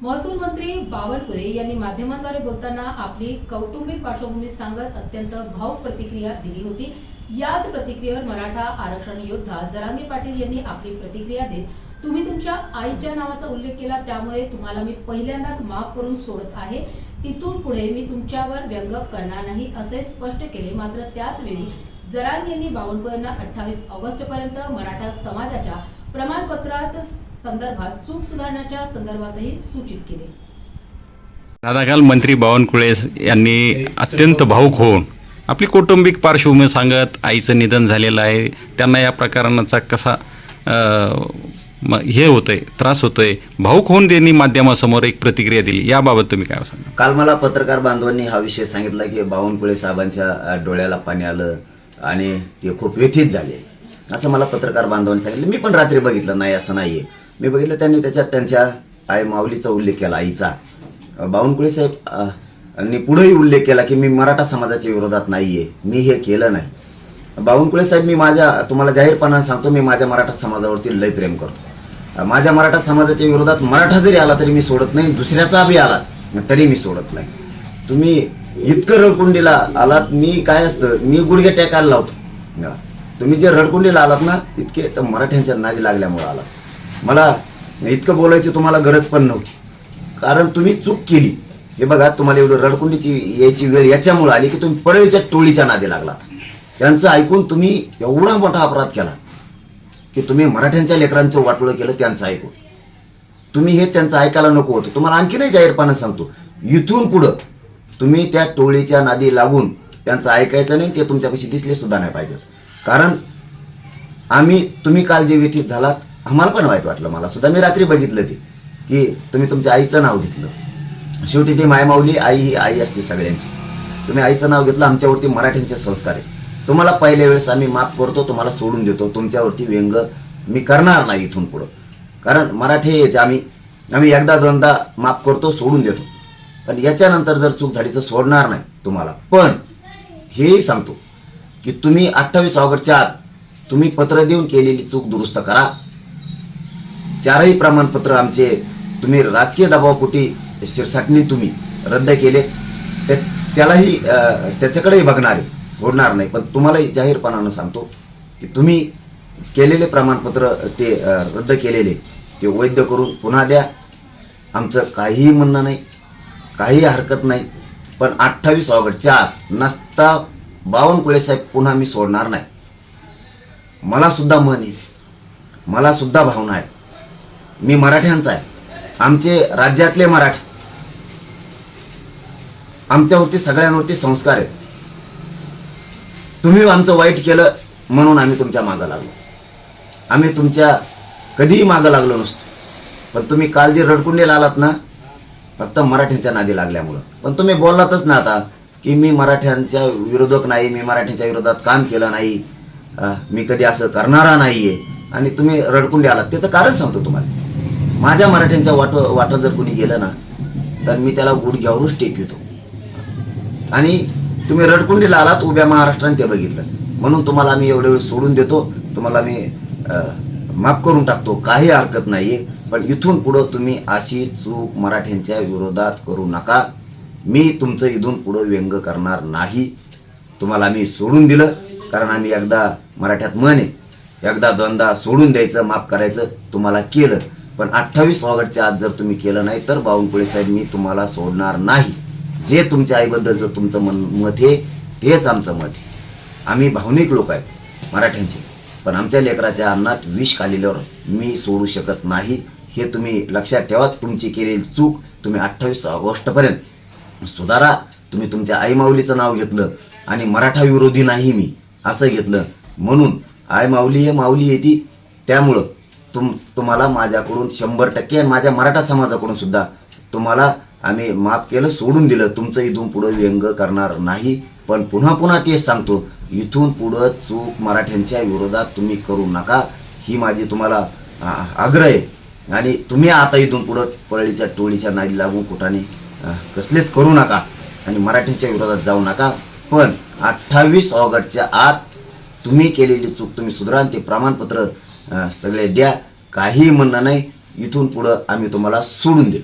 महसूल मंत्री बावनकुळे यांनी माध्यमांद्वारे बोलताना आपली कौटुंबिक पार्श्वभूमी सांगत अत्यंत भावुक प्रतिक्रिया दिली होती। याच प्रतिक्रियेवर मराठा आरक्षण योद्धा जरांगे पाटील यांनी आपली प्रतिक्रिया देत, तुम्ही तुमच्या आईच्या नावाचा उल्लेख केला, त्यामुळे तुम्हाला मी पहिल्यांदाच माफ करून सोडत आहे। इथून पुढे मी तुमच्यावर व्यंग करणार नाही असे स्पष्ट केले। मात्र त्याच वेळी जरांगे यांनी बावनकुळेंना 28 ऑगस्ट पर्यंत मराठा समाजाच्या प्रमाणपत्रात संदर्भात चूक सुधारण्याच्या संदर्भातही सूचित केले। दादा, काल मंत्री बावनकुळे यांनी अत्यंत भावुक होऊन आपली कौटुंबिक पार्श्वभूमी सांगत आईचं निधन झालेलं आहे, त्यांना या प्रकरणाचा कसा हे होतंय, त्रास होतोय, भावुक होऊन त्यांनी माध्यमासमोर एक प्रतिक्रिया दिली। याबाबत तुम्ही काय सांगा? काल मला पत्रकार बांधवांनी हा विषय सांगितला की बावनकुळे साहेबांच्या डोळ्याला पाणी आलं आणि ते खूप व्यथित झाले असं मला पत्रकार बांधवांनी सांगितलं। मी पण रात्री बघितलं, नाही असं नाहीये, मी बघितलं त्यांनी त्याच्यात त्यांच्या आई माऊलीचा उल्लेख केला, आईचा। बावनकुळे साहेब आणि पुढेही उल्लेख केला की मी मराठा समाजाच्या विरोधात नाहीये, मी हे केलं नाही। बावनकुळे साहेब, मी तुम्हाला जाहीरपणाने सांगतो, मी माझ्या मराठा समाजावरती लय प्रेम करतो। माझ्या मराठा समाजाच्या विरोधात मराठा जरी आला तरी मी सोडत नाही, दुसऱ्याचा बी आला तरी मी सोडत नाही। तुम्ही इतकं रडकुंडीला आलात, मी काय असतं, मी गुडघे टेकायला लावतो। तुम्ही जे रडकुंडीला आलात ना, इतके तर मराठ्यांच्या नादी लागल्यामुळे आलात। मला इतकं बोलायची तुम्हाला गरज पण नव्हती, कारण तुम्ही चूक केली। हे बघा, तुम्हाला एवढं रडकुंडीची यायची वेळ याच्यामुळे आली की तुम्ही पडळीच्या टोळीच्या नादी लागलात। त्यांचं ऐकून तुम्ही एवढा मोठा अपराध केला की तुम्ही मराठ्यांच्या लेकरांचं वाटोळं केलं त्यांचं ऐकून। तुम्ही हे त्यांचं ऐकायला नको होतं। तुम्हाला आणखी नाही जाहीरपणे सांगतो, इथून पुढं तुम्ही त्या टोळीच्या नादी लागून त्यांचं ऐकायचं नाही, ते तुमच्यापाशी दिसले सुद्धा नाही पाहिजे। कारण तुम्ही काल जे व्यथित झालात, आम्हाला पण वाईट वाटलं, मला सुद्धा। मी रात्री बघितलं ते की तुम्ही तुमच्या आईचं नाव घेतलं। शेवटी ती मायमाऊली आई ही आई असते सगळ्यांची। तुम्ही आईचं नाव घेतलं, आमच्यावरती मराठ्यांचे संस्कार आहेत। तुम्हाला पहिल्या वेळेस आम्ही माफ करतो, तुम्हाला सोडून देतो, तुमच्यावरती व्यंग मी करणार नाही इथून पुढं। कारण मराठी आम्ही एकदा दोनदा माफ करतो, सोडून देतो, पण याच्यानंतर जर चूक झाली तर सोडणार नाही तुम्हाला। पण हेही सांगतो की तुम्ही 28 ऑगस्टच्या आत तुम्ही पत्र देऊन केलेली चूक दुरुस्त करा। 4ही प्रमाणपत्र आमचे तुम्ही राजकीय दबावापोटी शिरसाटणी तुम्ही रद्द केले, त्यालाही त्याच्याकडेही बघणार आहे, सोडणार नाही। पण तुम्हालाही जाहीरपणानं सांगतो की तुम्ही केलेले प्रमाणपत्र ते रद्द केलेले ते वैध करून पुन्हा द्या। आमचं काहीही म्हणणं नाही, काही हरकत नाही, पण 28 ऑगस्टच्या आत नसता बावनकुळे साहेब पुन्हा मी सोडणार नाही। मला सुद्धा मन आहे, मला सुद्धा भावना आहे, मी मराठ्यांचा आहे, आमचे राज्यातले मराठी, आमच्यावरती सगळ्यांवरती संस्कार आहेत। तुम्ही आमचं वाईट केलं म्हणून आम्ही तुमच्या मागं लागलो, आम्ही तुमच्या कधीही मागं लागलो नसतो। पण तुम्ही काल जे रडकुंडीला आलात ना, फक्त मराठ्यांच्या नादी लागल्यामुळं। पण तुम्ही बोललातच ना आता की मी मराठ्यांच्या विरोधक नाही, मी मराठ्यांच्या विरोधात काम केलं नाही, मी कधी असं करणारा नाहीये, आणि तुम्ही रडकुंडी आलात। त्याचं कारण सांगतो तुम्हाला, माझ्या मराठ्यांच्या वाटं जर कोणी गेलं ना तर मी त्याला गुडघ्यावरच टेकवितो। आणि तुम्ही रडकुंडीला आलात, उभ्या महाराष्ट्राने ते बघितलं, म्हणून तुम्हाला आम्ही एवढे वेळ सोडून देतो, तुम्हाला मी माफ करून टाकतो, काही हरकत नाहीये। पण इथून पुढं तुम्ही अशी चूक मराठ्यांच्या विरोधात करू नका। मी तुमचं इथून पुढं व्यंग करणार नाही। तुम्हाला आम्ही सोडून दिलं, कारण आम्ही एकदा मराठ्यात म्हण आहे, एकदा दोनदा सोडून द्यायचं, माफ करायचं, तुम्हाला केलं। पण 28 ऑगस्टच्या आत जर तुम्ही केलं नाही तर बावनकुळे साहेब, मी तुम्हाला सोडणार नाही। जे तुमच्या आईबद्दलचं तुमचं मत आहे तेच आमचं मत आहे। आम्ही भावनिक लोक आहेत मराठ्यांचे, पण आमच्या लेकराच्या अन्नात विष घालल्यावर मी सोडू शकत नाही, हे तुम्ही लक्षात ठेवा। तुमची केलेली चूक तुम्ही 28 ऑगस्टपर्यंत सुधारा। तुम्ही तुमच्या आई माऊलीचं नाव घेतलं आणि मराठा विरोधी नाही मी असं घेतलं, म्हणून आई माऊली हे माऊली येते, त्यामुळं तुम्हाला माझ्याकडून 100% आणि माझ्या मराठा समाजाकडून सुद्धा तुम्हाला आम्ही माफ केलं, सोडून दिलं। तुमचं इथून पुढं व्यंग करणार नाही। पण पुन्हा तेच सांगतो, इथून पुढं चूक मराठ्यांच्या विरोधात तुम्ही करू नका, ही माझी तुम्हाला आग्रह आहे। आणि तुम्ही आता इथून पुढं पळीच्या टोळीच्या नादी लागून कुठाने कसलेच करू नका आणि मराठ्यांच्या विरोधात जाऊ नका। पण 28 ऑगस्टच्या आत तुम्ही केलेली चूक तुम्ही सुधारा, ते प्रमाणपत्र सगळे द्या, काही म्हणणं नाही। इथून पुढं आम्ही तुम्हाला सोडून देऊ।